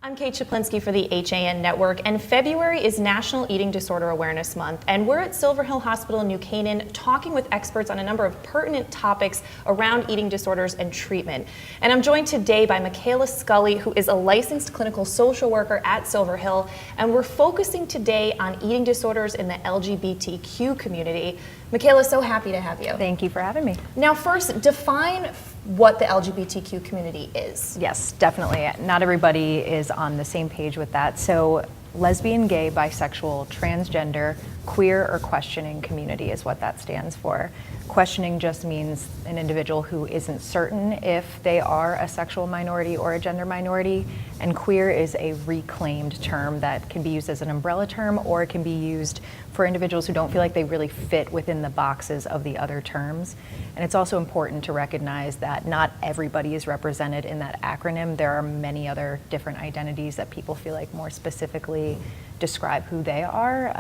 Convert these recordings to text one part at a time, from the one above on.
I'm Kate Chaplinsky for the HAN Network, and February is National Eating Disorder Awareness Month, and we're at Silver Hill Hospital in New Canaan talking with experts on a number of pertinent topics around eating disorders and treatment. And I'm joined today by Michaela Scully, who is a licensed clinical social worker at Silver Hill, and we're focusing today on eating disorders in the LGBTQ community. Michaela, so happy to have you. Thank you for having me. Now first, define what the LGBTQ community is. Yes, definitely. Not everybody is on the same page with that. So lesbian, gay, bisexual, transgender, queer, or questioning community is what that stands for. Questioning just means an individual who isn't certain if they are a sexual minority or a gender minority, and queer is a reclaimed term that can be used as an umbrella term, or it can be used for individuals who don't feel like they really fit within the boxes of the other terms. And it's also important to recognize that not everybody is represented in that acronym. There are many other different identities that people feel like more specifically describe who they are,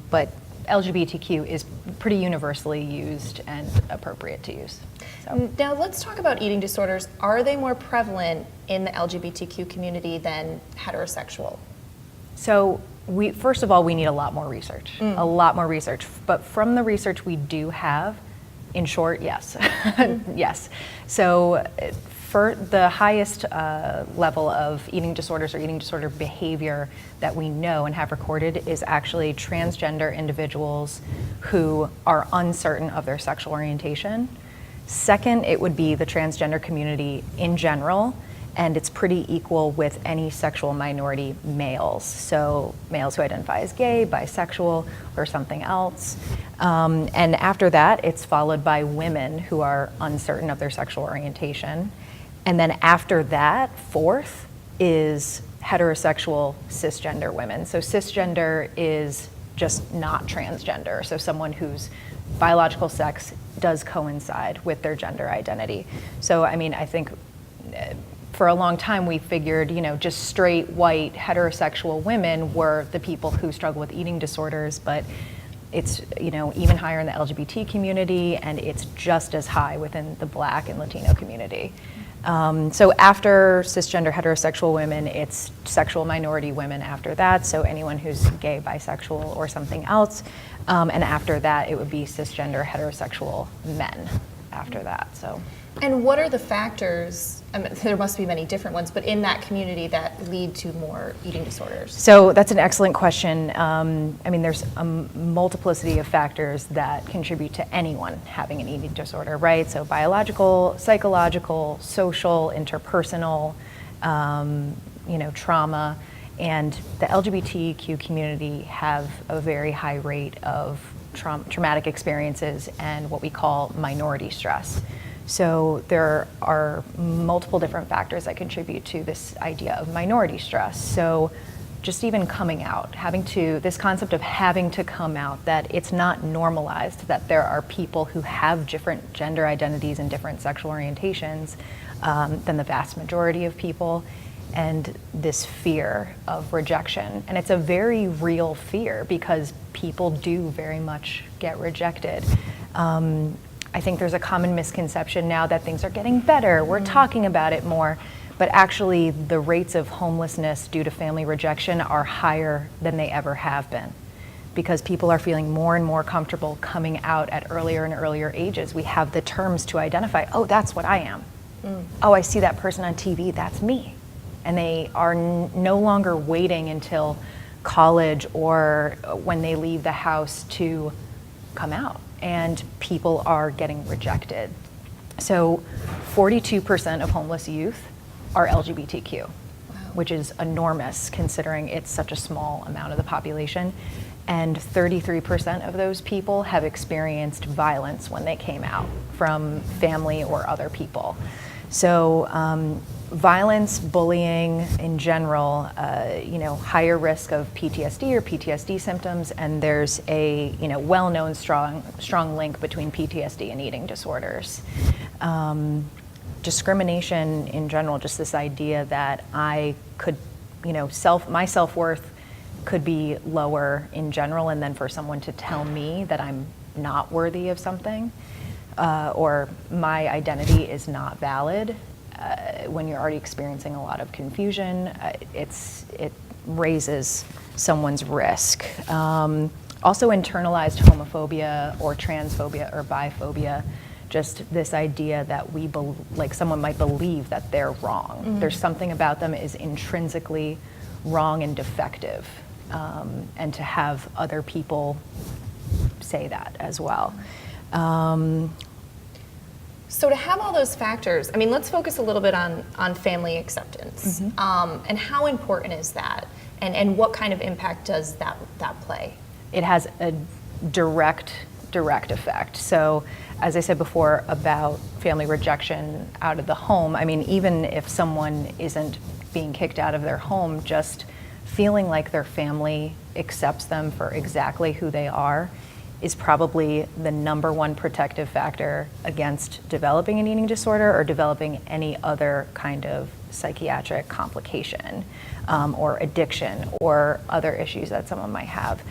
but LGBTQ is pretty universally used and appropriate to use. So. Now let's talk about eating disorders. Are they more prevalent in the LGBTQ community than heterosexual? So first of all, we need a lot more research, a lot more research. But from the research we do have, in short, yes, yes. So for the highest level of eating disorders or eating disorder behavior that we know and have recorded is actually transgender individuals who are uncertain of their sexual orientation. Second, it would be the transgender community in general, and it's pretty equal with any sexual minority males. So males who identify as gay, bisexual, or something else. And after that, it's followed by women who are uncertain of their sexual orientation. And then after that, fourth is heterosexual cisgender women. So cisgender is just not transgender. So someone whose biological sex does coincide with their gender identity. So, I mean, I think for a long time we figured, just straight, white, heterosexual women were the people who struggle with eating disorders, but it's, even higher in the LGBT community, and it's just as high within the Black and Latino community. So after cisgender heterosexual women, it's sexual minority women after that, so anyone who's gay, bisexual, or something else. And after that, it would be cisgender heterosexual men after that. So. And what are the factors, there must be many different ones, but in that community that lead to more eating disorders? So that's an excellent question. There's a multiplicity of factors that contribute to anyone having an eating disorder, right? So biological, psychological, social, interpersonal, trauma. And the LGBTQ community have a very high rate of traumatic experiences and what we call minority stress. So there are multiple different factors that contribute to this idea of minority stress. So just even coming out, this concept of having to come out, that it's not normalized, that there are people who have different gender identities and different sexual orientations than the vast majority of people, and this fear of rejection. And it's a very real fear because people do very much get rejected. I think there's a common misconception now that things are getting better, we're talking about it more, but actually the rates of homelessness due to family rejection are higher than they ever have been, because people are feeling more and more comfortable coming out at earlier and earlier ages. We have the terms to identify, oh, that's what I am. Oh, I see that person on TV, that's me. And they are no longer waiting until college or when they leave the house to come out. And people are getting rejected. So 42% of homeless youth are LGBTQ, which is enormous considering it's such a small amount of the population. And 33% of those people have experienced violence when they came out from family or other people. So violence, bullying in general, higher risk of PTSD or PTSD symptoms, and there's a well-known strong link between PTSD and eating disorders. Discrimination in general, just this idea that I could, my self-worth could be lower in general, and then for someone to tell me that I'm not worthy of something, or my identity is not valid, when you're already experiencing a lot of confusion, it raises someone's risk. Also internalized homophobia or transphobia or biphobia, just this idea that like someone might believe that they're wrong. Mm-hmm. There's something about them is intrinsically wrong and defective, and to have other people say that as well. So to have all those factors, I mean, let's focus a little bit on family acceptance. Mm-hmm. And how important is that? And what kind of impact does that play? It has a direct effect. So as I said before about family rejection out of the home, I mean, even if someone isn't being kicked out of their home, just feeling like their family accepts them for exactly who they are is probably the number one protective factor against developing an eating disorder or developing any other kind of psychiatric complication, or addiction or other issues that someone might have.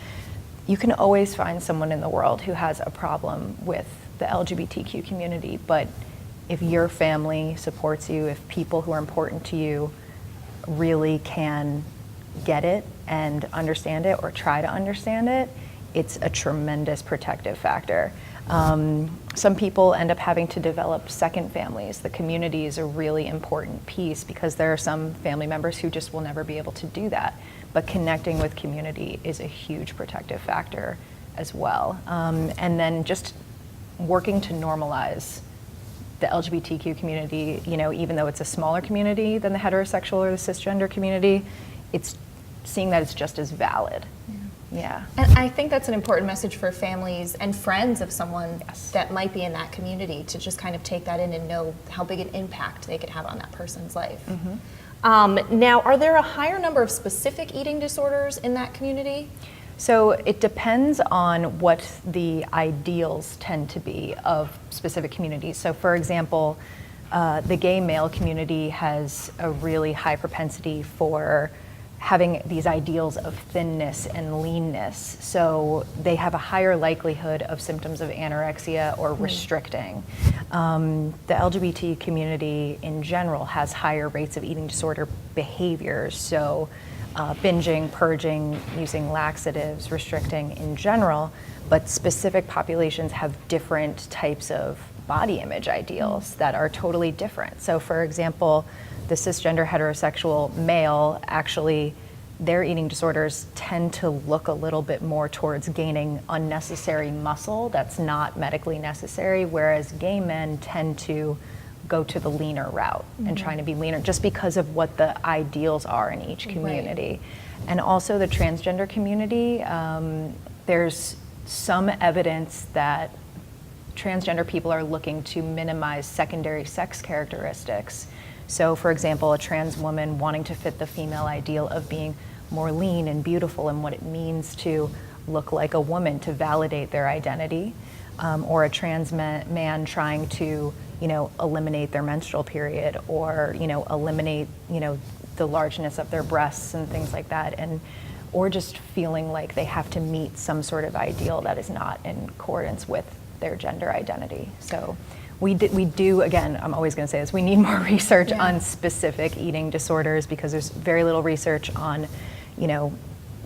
You can always find someone in the world who has a problem with the LGBTQ community, but if your family supports you, if people who are important to you really can get it and understand it or try to understand it, it's a tremendous protective factor. Some people end up having to develop second families. The community is a really important piece because there are some family members who just will never be able to do that. But connecting with community is a huge protective factor as well. And then just working to normalize the LGBTQ community, even though it's a smaller community than the heterosexual or the cisgender community, it's seeing that it's just as valid. Yeah. And I think that's an important message for families and friends of someone Yes. that might be in that community to just kind of take that in and know how big an impact they could have on that person's life. Mm-hmm. Now, are there a higher number of specific eating disorders in that community? So it depends on what the ideals tend to be of specific communities. So for example, the gay male community has a really high propensity for having these ideals of thinness and leanness. So they have a higher likelihood of symptoms of anorexia or restricting. The LGBT community in general has higher rates of eating disorder behaviors. So binging, purging, using laxatives, restricting in general, but specific populations have different types of body image ideals that are totally different. So for example, the cisgender heterosexual male, actually their eating disorders tend to look a little bit more towards gaining unnecessary muscle that's not medically necessary, whereas gay men tend to go to the leaner route and trying to be leaner just because of what the ideals are in each community. Right. And also the transgender community, there's some evidence that transgender people are looking to minimize secondary sex characteristics. So for example, a trans woman wanting to fit the female ideal of being more lean and beautiful and what it means to look like a woman to validate their identity, or a trans man trying to, eliminate their menstrual period or, eliminate, the largeness of their breasts and things like that, or just feeling like they have to meet some sort of ideal that is not in accordance with their gender identity. So we do, again, I'm always going to say this, we need more research on specific eating disorders because there's very little research on,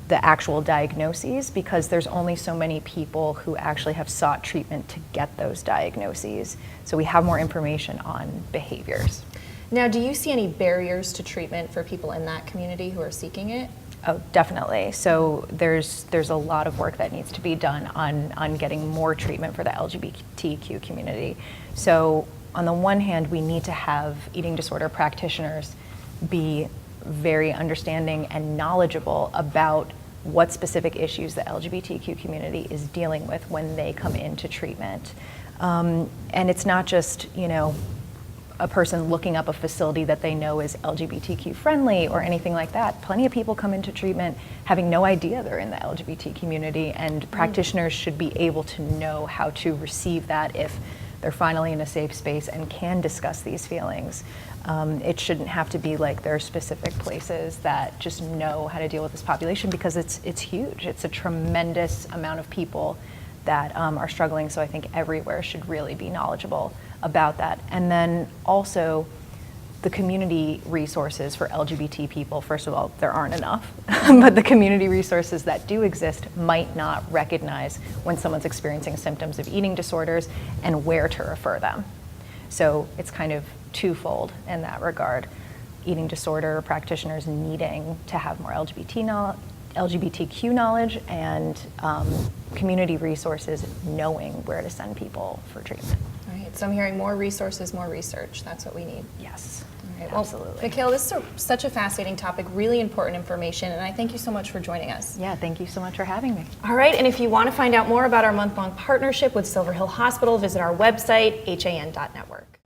the actual diagnoses, because there's only so many people who actually have sought treatment to get those diagnoses. So we have more information on behaviors. Now, do you see any barriers to treatment for people in that community who are seeking it? Oh, definitely. So there's a lot of work that needs to be done on getting more treatment for the LGBTQ community. So on the one hand, we need to have eating disorder practitioners be very understanding and knowledgeable about what specific issues the LGBTQ community is dealing with when they come into treatment. And it's not just, a person looking up a facility that they know is LGBTQ friendly or anything like that. Plenty of people come into treatment having no idea they're in the LGBT community, and practitioners should be able to know how to receive that if they're finally in a safe space and can discuss these feelings. It shouldn't have to be like there are specific places that just know how to deal with this population, because it's huge. It's a tremendous amount of people that are struggling, so I think everywhere should really be knowledgeable about that. And then also the community resources for LGBT people, first of all, there aren't enough, but the community resources that do exist might not recognize when someone's experiencing symptoms of eating disorders and where to refer them. So it's kind of twofold in that regard. Eating disorder practitioners needing to have more LGBTQ knowledge, and community resources knowing where to send people for treatment. All right, so I'm hearing more resources, more research. That's what we need. Yes, All right, absolutely. Well, Mikhail, this is such a fascinating topic, really important information, and I thank you so much for joining us. Yeah, thank you so much for having me. All right, and if you want to find out more about our month-long partnership with Silver Hill Hospital, visit our website, han.network.